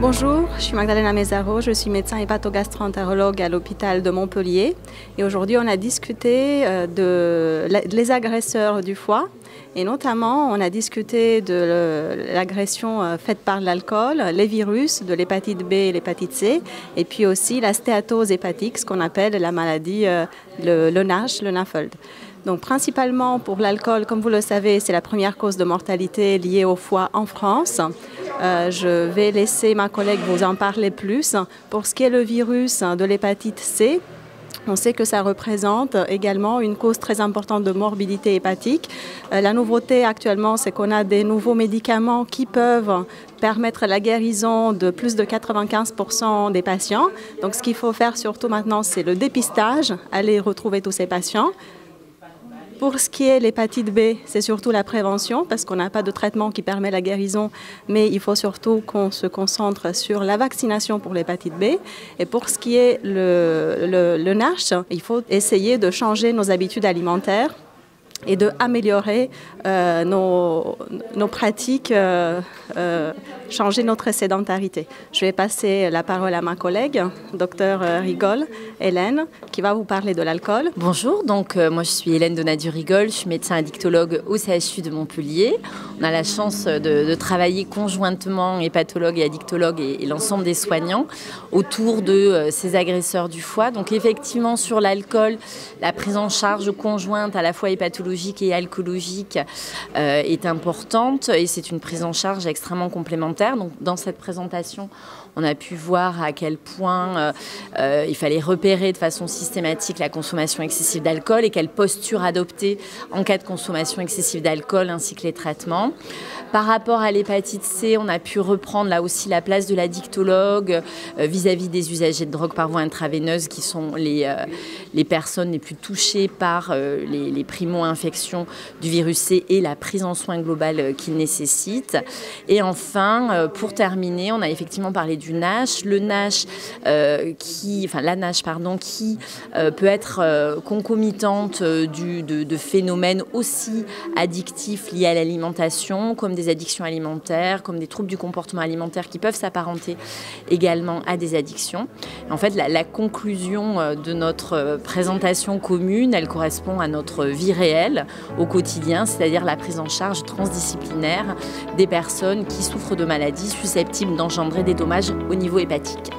Bonjour, je suis Magdalena Mezzaro, je suis médecin hépatogastro-entérologue à l'hôpital de Montpellier et aujourd'hui on a discuté des agresseurs du foie et notamment on a discuté de l'agression faite par l'alcool, les virus de l'hépatite B et l'hépatite C et puis aussi la stéatose hépatique, ce qu'on appelle la maladie, le NASH, le NAFLD. Donc principalement pour l'alcool, comme vous le savez, c'est la première cause de mortalité liée au foie en France. Je vais laisser ma collègue vous en parler plus. Pour ce qui est le virus de l'hépatite C, on sait que ça représente également une cause très importante de morbidité hépatique. La nouveauté actuellement, c'est qu'on a des nouveaux médicaments qui peuvent permettre la guérison de plus de 95% des patients. Donc ce qu'il faut faire surtout maintenant, c'est le dépistage, aller retrouver tous ces patients. Pour ce qui est l'hépatite B, c'est surtout la prévention parce qu'on n'a pas de traitement qui permet la guérison, mais il faut surtout qu'on se concentre sur la vaccination pour l'hépatite B. Et pour ce qui est le NASH, il faut essayer de changer nos habitudes alimentaires et d'améliorer nos pratiques, changer notre sédentarité. Je vais passer la parole à ma collègue, docteur Rigol, Hélène, qui va vous parler de l'alcool. Bonjour, donc moi je suis Hélène Donadieu-Rigol, je suis médecin addictologue au CHU de Montpellier. On a la chance de travailler conjointement, hépatologue et addictologue et l'ensemble des soignants, autour de ces agresseurs du foie. Donc effectivement sur l'alcool, la prise en charge conjointe à la fois hépatologique et alcoolologique est importante et c'est une prise en charge extrêmement complémentaire. Donc, dans cette présentation, on a pu voir à quel point il fallait repérer de façon systématique la consommation excessive d'alcool et quelle posture adopter en cas de consommation excessive d'alcool ainsi que les traitements. Par rapport à l'hépatite C, on a pu reprendre là aussi la place de l'addictologue vis-à-vis des usagers de drogue par voie intraveineuse qui sont les personnes les plus touchées par les primo-infections du virus C et la prise en soin globale qu'il nécessite. Et enfin, pour terminer, on a effectivement parlé du NASH. Le NASH, la NASH, qui peut être concomitante de phénomènes aussi addictifs liés à l'alimentation, comme des addictions alimentaires, comme des troubles du comportement alimentaire qui peuvent s'apparenter également à des addictions. En fait, la conclusion de notre présentation commune, elle correspond à notre vie réelle au quotidien, c'est-à-dire la prise en charge transdisciplinaire des personnes qui souffrent de maladies susceptibles d'engendrer des dommages au niveau hépatique.